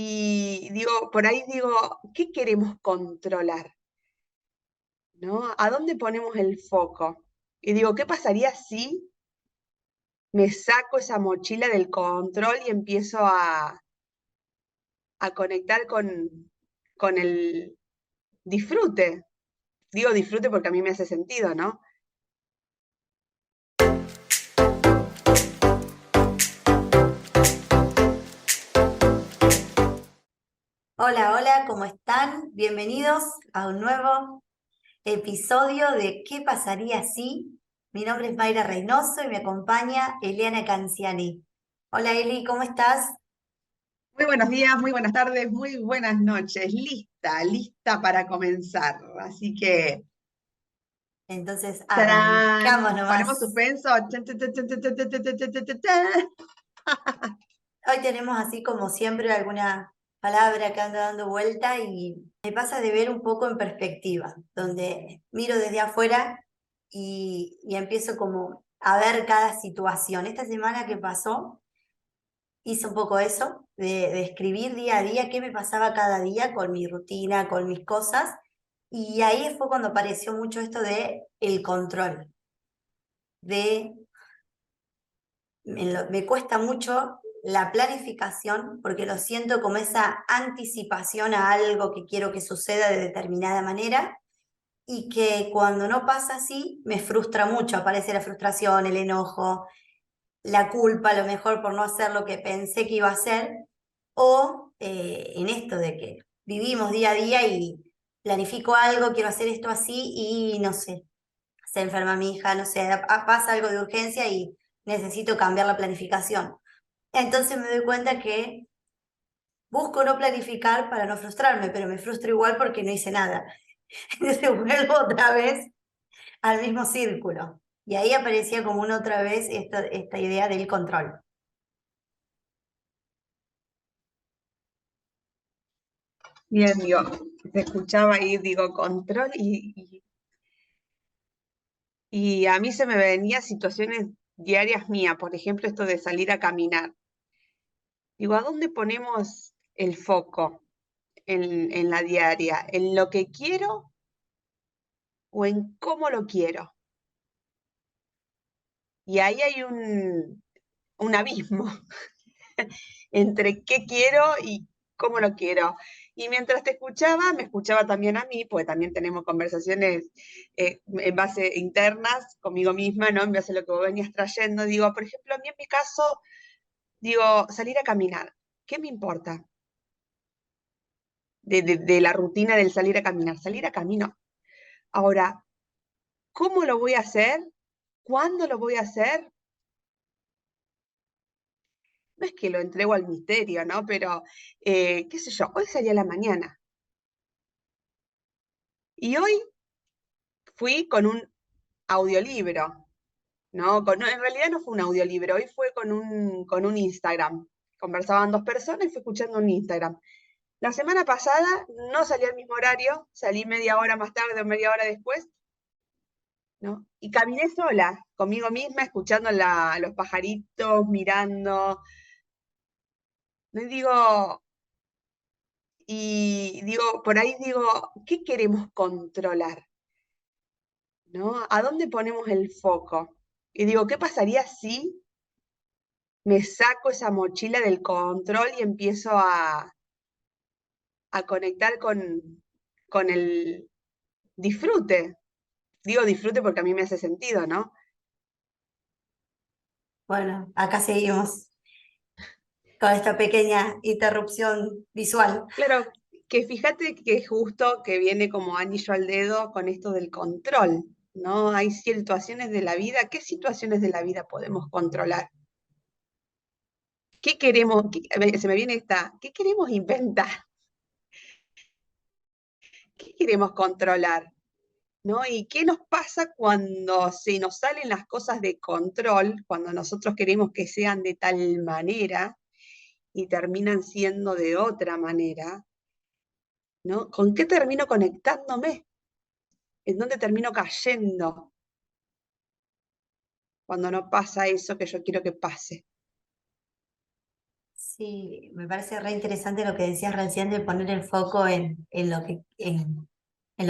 Y digo, por ahí digo, ¿qué queremos controlar? ¿No? ¿A dónde ponemos el foco? Y digo, ¿qué pasaría si me saco esa mochila del control y empiezo a conectar con el disfrute? Digo disfrute porque a mí me hace sentido, ¿no? Hola, hola, ¿cómo están? Bienvenidos a un nuevo episodio de ¿Qué pasaría si? Mi nombre es Mayra Reynoso y me acompaña Eliana Canciani. Hola Eli, ¿cómo estás? Muy buenos días, muy buenas tardes, muy buenas noches. Lista para comenzar. Así que, Entonces arrancamos ¡tarán! Ponemos nomás. suspenso. Chan, chan, chan, chan, chan, chan, chan, chan, chan, chan, chan. Hoy tenemos así como siempre alguna palabra que anda dando vuelta y me pasa de ver un poco en perspectiva, donde miro desde afuera y empiezo como a ver cada situación. Esta semana que pasó hice un poco eso, de escribir día a día qué me pasaba cada día con mi rutina, con mis cosas, y ahí fue cuando apareció mucho esto de el control, de me cuesta mucho la planificación porque lo siento como esa anticipación a algo que quiero que suceda de determinada manera y que cuando no pasa así me frustra mucho, aparece la frustración, el enojo, la culpa a lo mejor por no hacer lo que pensé que iba a hacer, o en esto de que vivimos día a día y planifico algo, quiero hacer esto así y no sé, se enferma mi hija, no sé, pasa algo de urgencia y necesito cambiar la planificación. Entonces me doy cuenta que busco no planificar para no frustrarme, pero me frustro igual porque no hice nada. Entonces vuelvo otra vez al mismo círculo. Y ahí aparecía como una otra vez esta idea del control. Bien, digo, te escuchaba ahí, digo, control y a mí se me venían situaciones diarias mías, por ejemplo, esto de salir a caminar. Digo, ¿a dónde ponemos el foco en la diaria? ¿En lo que quiero o en cómo lo quiero? Y ahí hay un abismo entre qué quiero y cómo lo quiero. Y mientras te escuchaba, me escuchaba también a mí, porque también tenemos conversaciones en base internas conmigo misma, ¿no? En base a lo que vos venías trayendo. Digo, por ejemplo, a mí en mi caso, digo, salir a caminar. ¿Qué me importa de la rutina del salir a caminar? Salir a camino. Ahora, ¿cómo lo voy a hacer? ¿Cuándo lo voy a hacer? No es que lo entrego al misterio, ¿no? Pero, qué sé yo, hoy salí a la mañana. Y hoy fui con un audiolibro, ¿no? No, en realidad no fue un audiolibro, hoy fue con un Instagram. Conversaban dos personas y fui escuchando un Instagram. La semana pasada no salí al mismo horario, salí media hora más tarde o media hora después, ¿no? Y caminé sola, conmigo misma, escuchando los pajaritos, mirando. ¿No? Y digo, por ahí digo, ¿qué queremos controlar? ¿No? ¿A dónde ponemos el foco? Y digo, ¿qué pasaría si me saco esa mochila del control y empiezo a conectar con el disfrute? Digo disfrute porque a mí me hace sentido, ¿no? Bueno, acá seguimos con esta pequeña interrupción visual. Claro, que fíjate que justo que viene como anillo al dedo con esto del control, ¿no? Hay situaciones de la vida, ¿qué situaciones de la vida podemos controlar? ¿Qué queremos? Se me viene esta, ¿qué queremos inventar? ¿Qué queremos controlar? ¿No? ¿Y qué nos pasa cuando se nos salen las cosas de control, cuando nosotros queremos que sean de tal manera y terminan siendo de otra manera? ¿No? ¿Con qué termino conectándome? ¿En dónde termino cayendo cuando no pasa eso que yo quiero que pase? Sí, me parece re interesante lo que decías recién de poner el foco en lo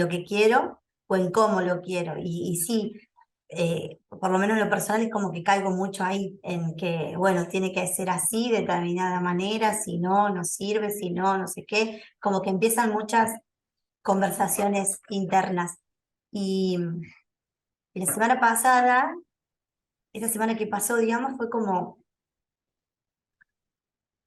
que quiero o en cómo lo quiero. Y sí, por lo menos en lo personal es como que caigo mucho ahí en que, bueno, tiene que ser así, de determinada manera, si no, no sirve, si no, no sé qué. Como que empiezan muchas conversaciones internas. Y, y la semana pasada, esta semana que pasó, digamos, fue como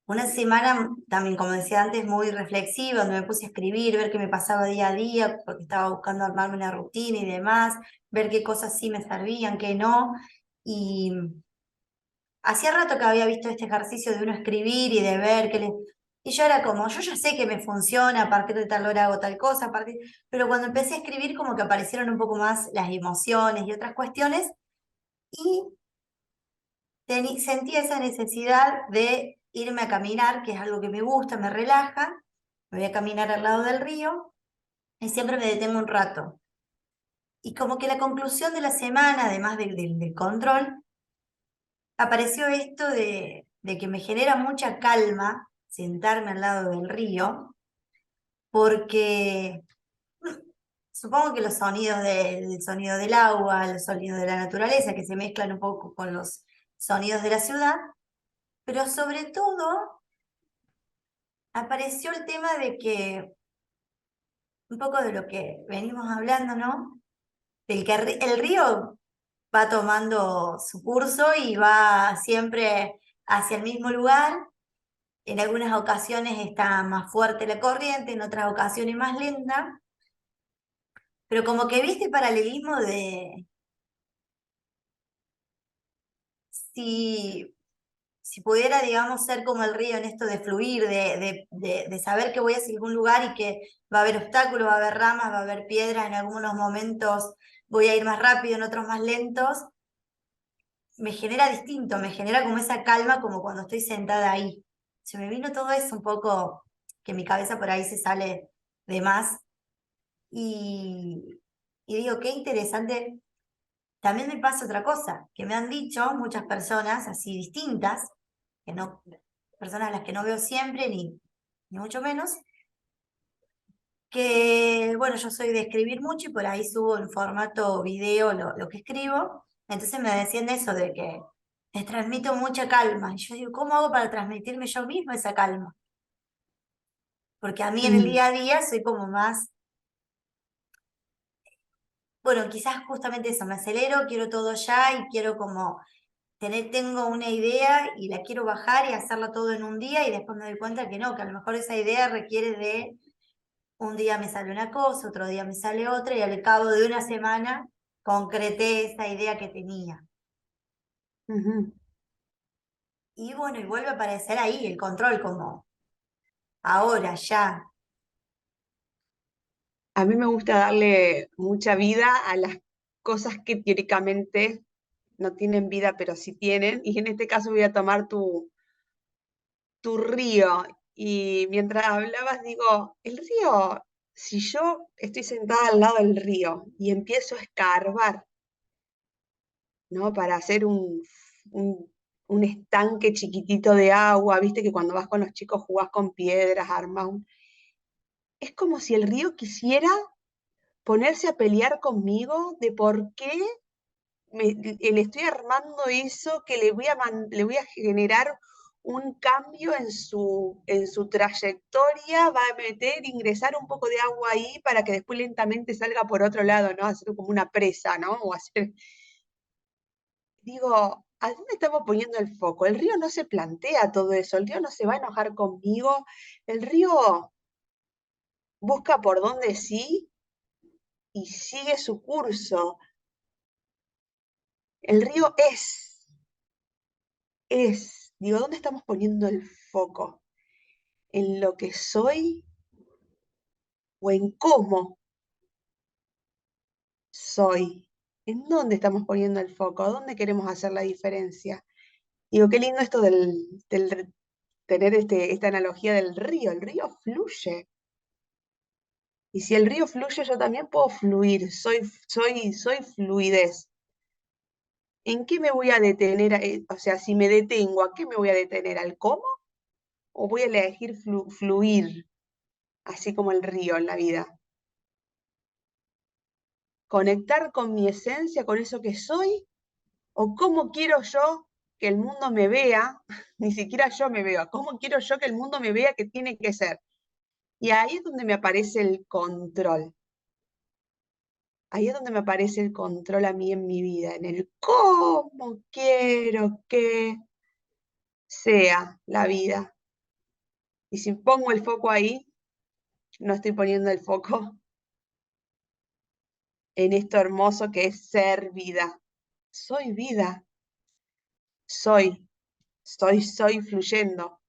una semana también, como decía antes, muy reflexiva, donde me puse a escribir, ver qué me pasaba día a día, porque estaba buscando armarme una rutina y demás, ver qué cosas sí me servían, qué no. Y hacía rato que había visto este ejercicio de uno escribir y de ver qué le... Y yo era como, yo ya sé que me funciona, a partir de tal hora hago tal cosa, a partir... Pero cuando empecé a escribir como que aparecieron un poco más las emociones y otras cuestiones, y sentí esa necesidad de irme a caminar, que es algo que me gusta, me relaja. Me voy a caminar al lado del río y siempre me detengo un rato. Y como que la conclusión de la semana, además del control, apareció esto de que me genera mucha calma sentarme al lado del río, porque supongo que los sonidos del sonido del agua, los sonidos de la naturaleza, que se mezclan un poco con los sonidos de la ciudad, pero sobre todo apareció el tema de que, un poco de lo que venimos hablando, ¿no? Del que el río va tomando su curso y va siempre hacia el mismo lugar. En algunas ocasiones está más fuerte la corriente, en otras ocasiones más lenta, pero como que viste paralelismo de si, si pudiera, digamos, ser como el río en esto de fluir, de saber que voy hacia algún lugar y que va a haber obstáculos, va a haber ramas, va a haber piedras, en algunos momentos voy a ir más rápido, en otros más lentos, me genera distinto, me genera como esa calma como cuando estoy sentada ahí. Se me vino todo eso un poco, que mi cabeza por ahí se sale de más y, y digo, qué interesante. También me pasa otra cosa, que me han dicho muchas personas así distintas, que no, personas a las que no veo siempre, ni mucho menos, que bueno, yo soy de escribir mucho y por ahí subo en formato video lo que escribo, entonces me decían eso de que les transmito mucha calma, y yo digo, ¿cómo hago para transmitirme yo misma esa calma? Porque a mí en el Mm, día a día soy como más, bueno, quizás justamente eso, me acelero, quiero todo ya y quiero como tengo una idea y la quiero bajar y hacerla todo en un día y después me doy cuenta que no, que a lo mejor esa idea requiere de un día me sale una cosa, otro día me sale otra y al cabo de una semana concreté esa idea que tenía. ujú. Y bueno, y vuelve a aparecer ahí el control como ahora, ya. A mí me gusta darle mucha vida a las cosas que teóricamente no tienen vida, pero sí tienen. Y en este caso voy a tomar tu río. Y mientras hablabas, digo, el río, si yo estoy sentada al lado del río y empiezo a escarbar, ¿no? Para hacer un, un estanque chiquitito de agua, viste que cuando vas con los chicos jugás con piedras, armas. Es como si el río quisiera ponerse a pelear conmigo de por qué le estoy armando eso, que le voy a generar un cambio en su trayectoria, va a ingresar un poco de agua ahí para que después lentamente salga por otro lado, ¿no? Hacer como una presa, ¿no? O hacer, digo, ¿a dónde estamos poniendo el foco? El río no se plantea todo eso, el río no se va a enojar conmigo, el río busca por dónde sí y sigue su curso. El río digo, ¿dónde estamos poniendo el foco? ¿En lo que soy o en cómo soy? ¿En dónde estamos poniendo el foco? ¿Dónde queremos hacer la diferencia? Digo, qué lindo esto del tener esta analogía del río. El río fluye. Y si el río fluye, yo también puedo fluir. Soy fluidez. ¿En qué me voy a detener? O sea, si me detengo, ¿a qué me voy a detener? ¿Al cómo? o voy a elegir fluir, así como el río en la vida? ¿Conectar con mi esencia, con eso que soy? ¿O cómo quiero yo que el mundo me vea? Ni siquiera yo me veo. ¿Cómo quiero yo que el mundo me vea que tiene que ser? Y ahí es donde me aparece el control. Ahí es donde me aparece el control a mí en mi vida, en el cómo quiero que sea la vida. Y si pongo el foco ahí, no estoy poniendo el foco en esto hermoso que es ser vida. Soy vida, soy fluyendo.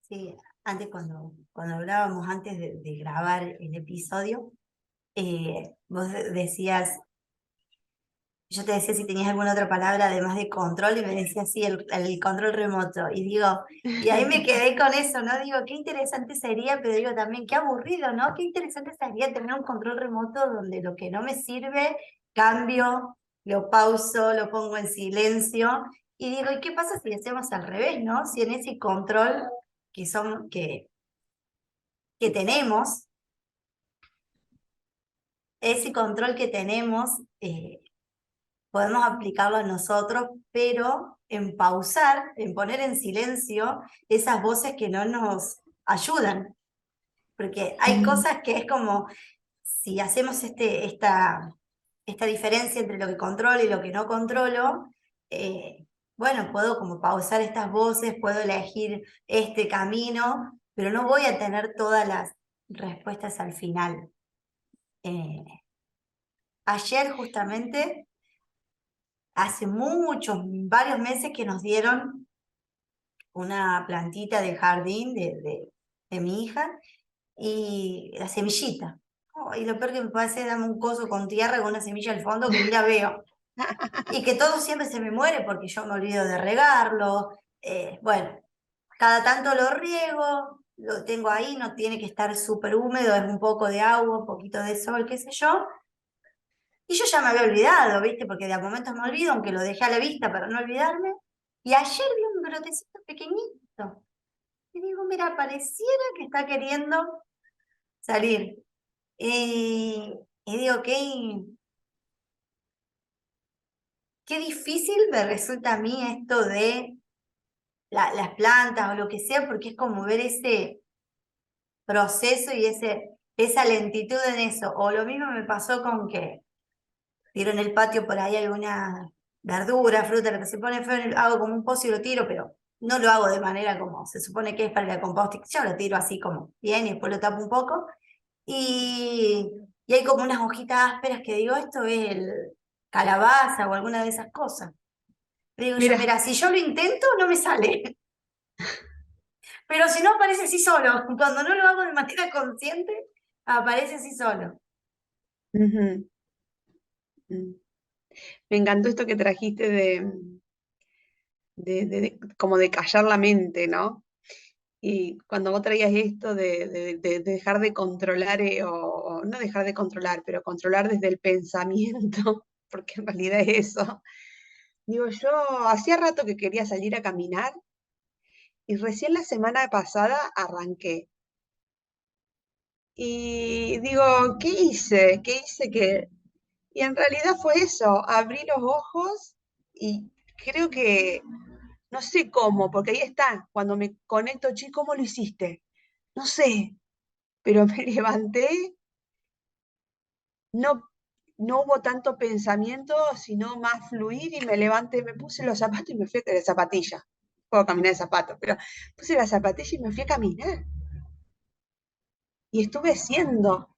Sí, antes cuando hablábamos antes de grabar el episodio, vos decías, yo te decía si tenías alguna otra palabra además de control y me decías sí, el control remoto. Y digo, y ahí me quedé con eso, ¿no? Digo, qué interesante sería, pero digo también, qué aburrido, ¿no? Qué interesante sería tener un control remoto donde lo que no me sirve, cambio, lo pauso, lo pongo en silencio. Y digo, ¿y qué pasa si hacemos al revés, ¿no? Si en ese control que tenemos, ese control que tenemos, podemos aplicarlo a nosotros, pero en pausar, en poner en silencio esas voces que no nos ayudan, porque hay Mm, cosas que es como, si hacemos esta diferencia entre lo que controlo y lo que no controlo, bueno, puedo como pausar estas voces, puedo elegir este camino, pero no voy a tener todas las respuestas al final. Eh, Ayer justamente, hace varios meses que nos dieron una plantita de jardín de mi hija y la semillita. Oh, y lo peor que me puede hacer es darme un coso con tierra con una semilla al fondo que ni la veo. Y que todo siempre se me muere porque yo me olvido de regarlo. Bueno, cada tanto lo riego, lo tengo ahí, no tiene que estar súper húmedo, es un poco de agua, un poquito de sol, qué sé yo. Y yo ya me había olvidado, ¿viste? Porque de a momentos me olvido, aunque lo dejé a la vista para no olvidarme. Y ayer vi un brotecito pequeñito. Y digo, mira, pareciera que está queriendo salir. Y digo, qué difícil me resulta a mí esto de las plantas o lo que sea, porque es como ver ese proceso y esa lentitud en eso. O lo mismo me pasó con que tiro en el patio por ahí alguna verdura, fruta, lo que se pone feo, hago como un pozo y lo tiro, pero no lo hago de manera como se supone que es para la composta. Yo lo tiro así como bien y después lo tapo un poco. Y hay como unas hojitas ásperas que digo, esto es el calabaza o alguna de esas cosas. Le digo yo, mira, mira, si yo lo intento, no me sale. Pero si no, aparece así solo. Cuando no lo hago de manera consciente, aparece así solo. ujú, mm. Me encantó esto que trajiste como de callar la mente, ¿no? Y cuando vos traías esto de dejar de controlar, o no dejar de controlar, pero controlar desde el pensamiento, porque en realidad es eso. Digo, yo hacía rato que quería salir a caminar y recién la semana pasada arranqué. Y digo, ¿qué hice? ¿Qué hice que...? Y en realidad fue eso, abrí los ojos y creo que, no sé cómo, porque ahí está, cuando me conecto, chi, ¿cómo lo hiciste? No sé, pero me levanté, no, no hubo tanto pensamiento, sino más fluir y me levanté, me puse los zapatos y me fui de zapatilla. Puedo caminar de zapatos, pero puse las zapatillas y me fui a caminar. Y estuve siendo,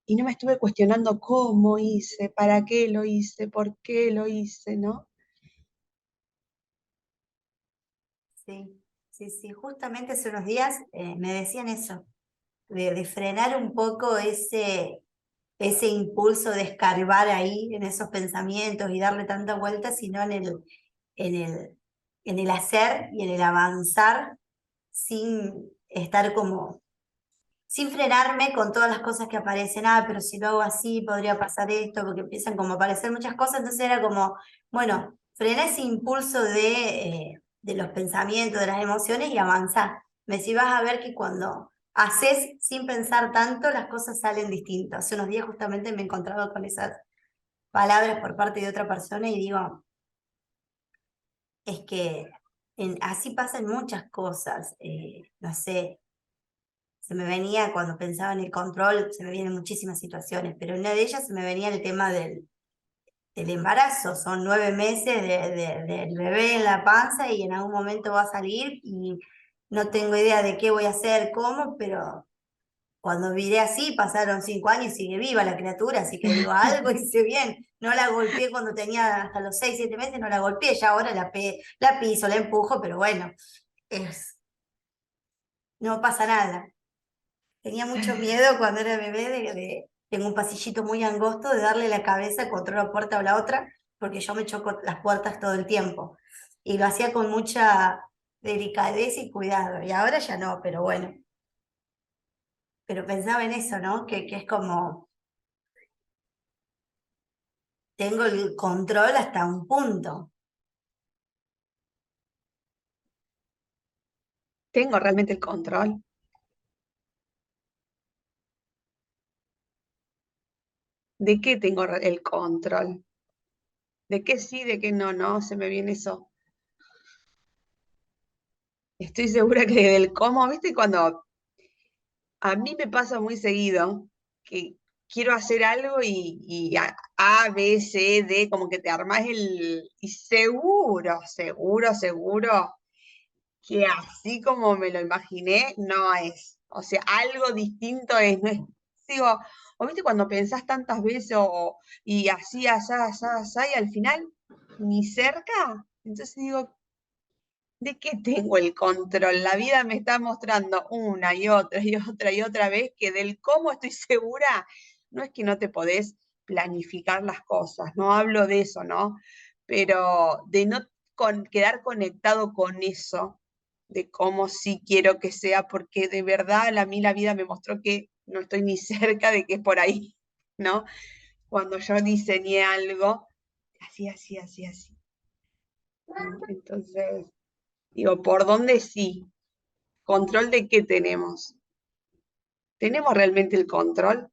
y no me estuve cuestionando cómo hice, para qué lo hice, por qué lo hice, ¿no? Sí, sí, sí. Justamente hace unos días me decían eso, de frenar un poco ese impulso de escarbar ahí en esos pensamientos y darle tanta vuelta, sino en el, en el hacer y en el avanzar sin estar como, sin frenarme con todas las cosas que aparecen. Ah, pero si lo hago así podría pasar esto, porque empiezan como a aparecer muchas cosas, entonces era como, bueno, frena ese impulso de los pensamientos, de las emociones y avanza. Me decís, vas a ver que cuando haces sin pensar tanto, las cosas salen distintas. Hace unos días justamente me he encontrado con esas palabras por parte de otra persona y digo, es que así pasan muchas cosas. No sé, se me venía cuando pensaba en el control, se me vienen muchísimas situaciones, pero en una de ellas se me venía el tema del embarazo. Son 9 meses del bebé en la panza y en algún momento va a salir y no tengo idea de qué voy a hacer, cómo, pero cuando miré así, pasaron 5 años y sigue viva la criatura, así que digo, algo hice bien. No la golpeé cuando tenía hasta los 6, 7 meses, no la golpeé, ya ahora la piso, la empujo, pero bueno, no pasa nada. Tenía mucho miedo cuando era bebé tengo un pasillito muy angosto de darle la cabeza contra una puerta o la otra, porque yo me choco las puertas todo el tiempo. Y lo hacía con mucha delicadeza y cuidado. Y ahora ya no, pero bueno. Pero pensaba en eso, ¿no? Que es como, tengo el control hasta un punto. ¿Tengo realmente el control? ¿De qué tengo el control? ¿De qué sí, de qué no? No, se me viene eso. Estoy segura que del cómo, ¿viste? Cuando a mí me pasa muy seguido que quiero hacer algo y A, B, C, D, como que te armás el... Y seguro, seguro, seguro que así como me lo imaginé, no es. O sea, algo distinto es. No es digo, o viste cuando pensás tantas veces y así, allá, allá, allá, y al final ni cerca. Entonces digo, ¿de qué tengo el control? La vida me está mostrando una y otra y otra y otra vez que del cómo estoy segura, no es que no te podés planificar las cosas, no hablo de eso, ¿no? Pero de no quedar conectado con eso, de cómo sí quiero que sea, porque de verdad a mí la vida me mostró que no estoy ni cerca de que es por ahí, ¿no? Cuando yo diseñé algo, así, así, así, así, ¿no? Entonces... Digo, ¿por dónde sí? ¿Control de qué tenemos? ¿Tenemos realmente el control?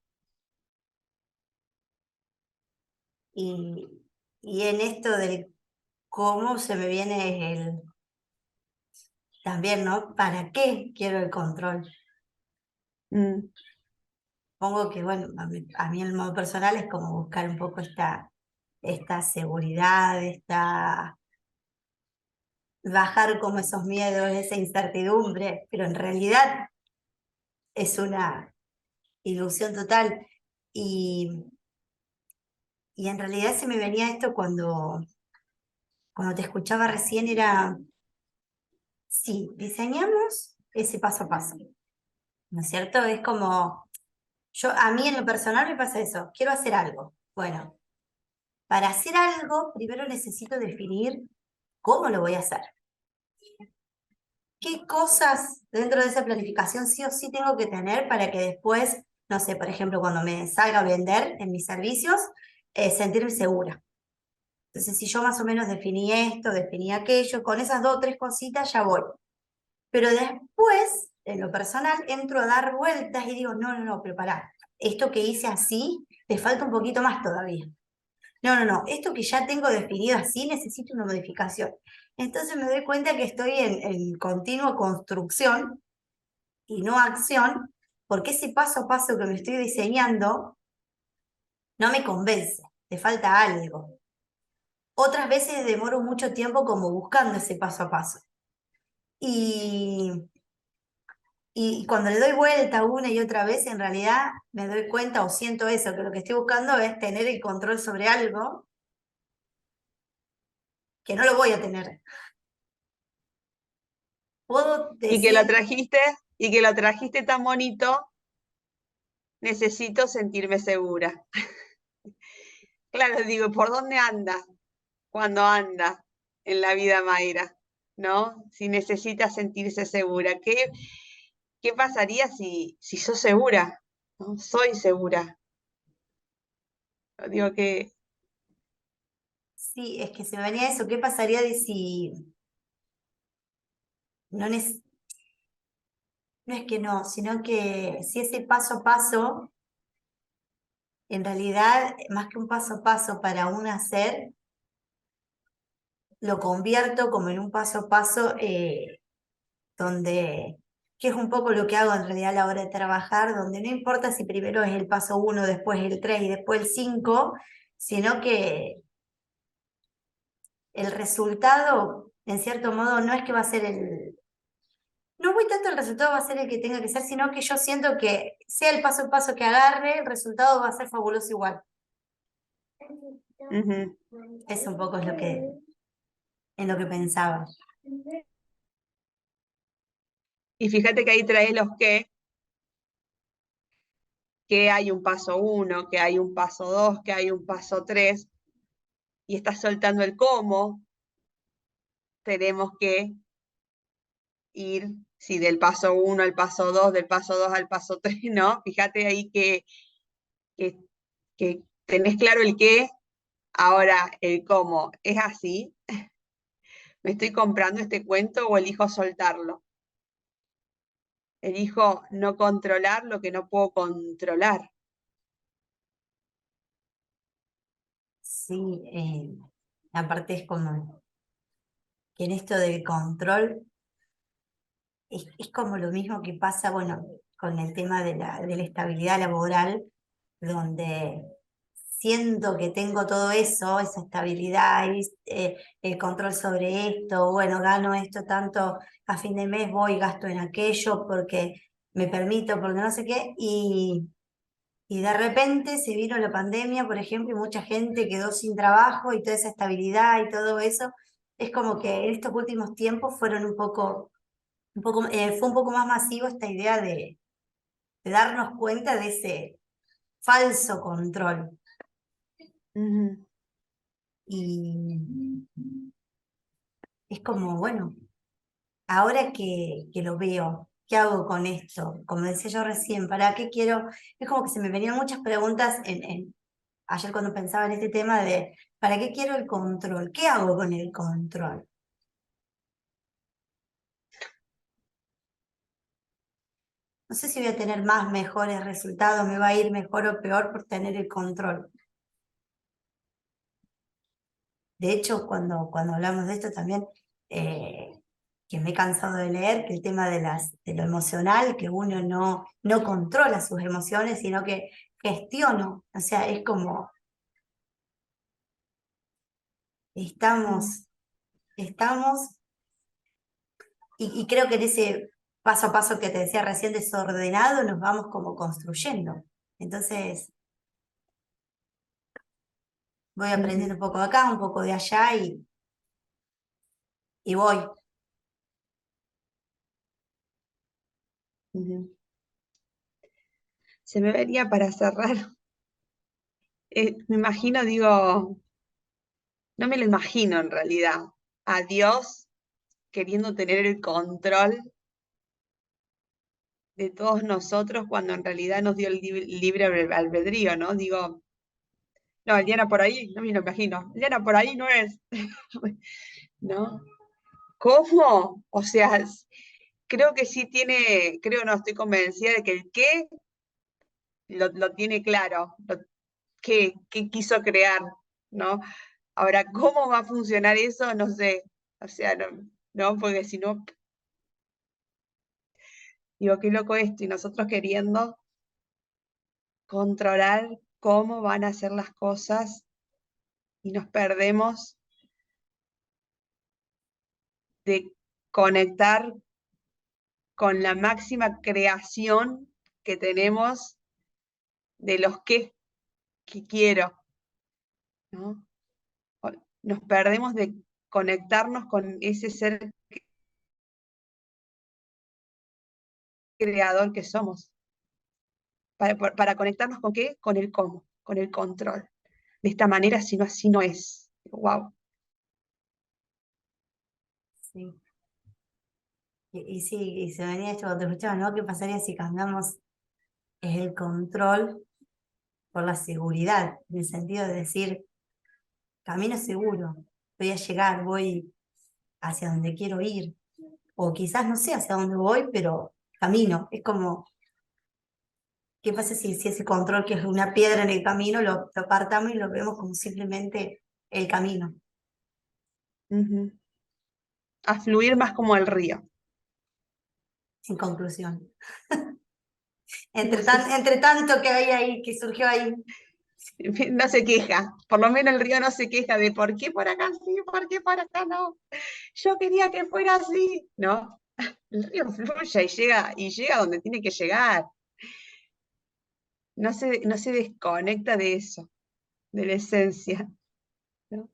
Y, y en esto del cómo se me viene también, ¿no? ¿Para qué quiero el control? Mm. Pongo que, bueno, a mí en el modo personal es como buscar un poco esta seguridad, bajar como esos miedos, esa incertidumbre, pero en realidad es una ilusión total. Y, y en realidad se me venía esto cuando te escuchaba recién, era, sí, diseñamos ese paso a paso, ¿no es cierto? Es como, a mí en lo personal me pasa eso, quiero hacer algo. Bueno, para hacer algo, primero necesito definir cómo lo voy a hacer. ¿Qué cosas dentro de esa planificación sí o sí tengo que tener para que después, no sé, por ejemplo, cuando me salga a vender en mis servicios, sentirme segura? Entonces, si yo más o menos definí esto, definí aquello, con esas 2 o 3 cositas ya voy. Pero después, en lo personal, entro a dar vueltas y digo, no, no, no, pero pará, esto que hice así, te falta un poquito más todavía. No, no, no, esto que ya tengo definido así necesito una modificación. Entonces me doy cuenta que estoy en continua construcción y no acción, porque ese paso a paso que me estoy diseñando no me convence, te falta algo. Otras veces demoro mucho tiempo como buscando ese paso a paso. Y, y cuando le doy vuelta una y otra vez, en realidad me doy cuenta o siento eso, que lo que estoy buscando es tener el control sobre algo que no lo voy a tener. Puedo Y que lo decir, trajiste, y que lo trajiste tan bonito, necesito sentirme segura. Claro, digo, ¿por dónde anda cuando anda en la vida Mayra? ¿No? Si necesita sentirse segura. ¿Qué pasaría si sos segura? ¿No? Soy segura. Digo que Sí, es que se me venía eso. ¿Qué pasaría de si no, no es que no, sino que si ese paso a paso, en realidad, más que un paso a paso para un hacer, lo convierto como en un paso a paso donde, que es un poco lo que hago en realidad a la hora de trabajar, donde no importa si primero es el paso uno, después el 3 y después el 5, sino que el resultado, en cierto modo, no es que va a ser no voy tanto el resultado va a ser el que tenga que ser, sino que yo siento que sea el paso a paso que agarre, el resultado va a ser fabuloso igual. Ujú. Es un poco en lo que pensaba. Y fíjate que ahí traes los que hay un paso uno, que hay un paso dos, que hay un paso tres, y estás soltando el cómo, tenemos que ir, si del paso uno al paso dos, del paso dos al paso tres, ¿no? Fíjate ahí que, que tenés claro el qué, ahora el cómo. ¿Es así? ¿Me estoy comprando este cuento o elijo soltarlo? Elijo no controlar lo que no puedo controlar. Sí, aparte es como que en esto del control es como lo mismo que pasa, bueno, con el tema de la estabilidad laboral, donde siento que tengo todo eso, esa estabilidad, el control sobre esto, bueno, gano esto tanto a fin de mes, voy, gasto en aquello porque me permito, porque no sé qué, y de repente se vino la pandemia, por ejemplo, y mucha gente quedó sin trabajo y toda esa estabilidad y todo eso. Es como que en estos últimos tiempos fueron fue un poco más masivo esta idea de darnos cuenta de ese falso control. Ujú, Y es como, bueno, ahora que lo veo, ¿qué hago con esto? Como decía yo recién, ¿para qué quiero? Es como que se me venían muchas preguntas ayer cuando pensaba en este tema de, ¿para qué quiero el control? ¿Qué hago con el control? No sé si voy a tener más, mejores resultados, me va a ir mejor o peor por tener el control. De hecho, cuando hablamos de esto también, eh, que me he cansado de leer, que el tema de lo emocional, que uno no controla sus emociones, sino que gestiono. O sea, es como ujú, estamos, estamos, y creo que en ese paso a paso que te decía recién desordenado, nos vamos como construyendo. Entonces, voy aprendiendo ujú, un poco de acá, un poco de allá y voy. ujú. Se me venía para cerrar. Me imagino, digo, no me lo imagino en realidad. A Dios queriendo tener el control de todos nosotros cuando en realidad nos dio el libre albedrío, ¿no? Digo, no, Eliana por ahí, no me lo imagino. Eliana por ahí no es, ¿no? ¿Cómo? O sea, creo que sí tiene, creo no, estoy convencida de que el qué lo tiene claro, qué quiso crear, ¿no? Ahora, ¿cómo va a funcionar eso? No sé. O sea, no, no, porque si no, digo, qué loco esto, y nosotros queriendo controlar cómo van a ser las cosas y nos perdemos de conectar con la máxima creación que tenemos de los que quiero, ¿no? Nos perdemos de conectarnos con ese ser creador que somos, para conectarnos con qué, con el cómo, con el control. De esta manera, si no, así no es. Wow. Sí. Y sí, y se venía esto cuando te escuchaba, ¿no? ¿Qué pasaría si cambiamos el control por la seguridad? En el sentido de decir, camino seguro, voy a llegar, voy hacia donde quiero ir, o quizás no sé hacia dónde voy, pero camino, es como, ¿qué pasa si ese control que es una piedra en el camino lo apartamos y lo vemos como simplemente el camino? Ujú. A fluir más como el río. En conclusión. No sé, Entre tanto que hay ahí, que surgió ahí. no se queja, por lo menos el río no se queja de por qué por acá sí, por qué por acá no. Yo quería que fuera así, ¿no? El río fluye y llega donde tiene que llegar. No se desconecta de eso, de la esencia, ¿no?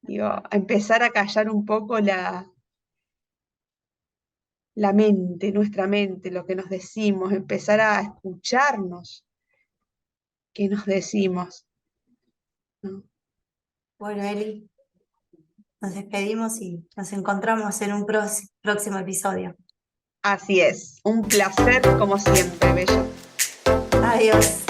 Digo, a empezar a callar un poco la mente, nuestra mente, lo que nos decimos, empezar a escucharnos qué nos decimos, ¿no? Bueno, Eli, nos despedimos y nos encontramos en un próximo episodio. Así es, un placer como siempre, Bella. Adiós.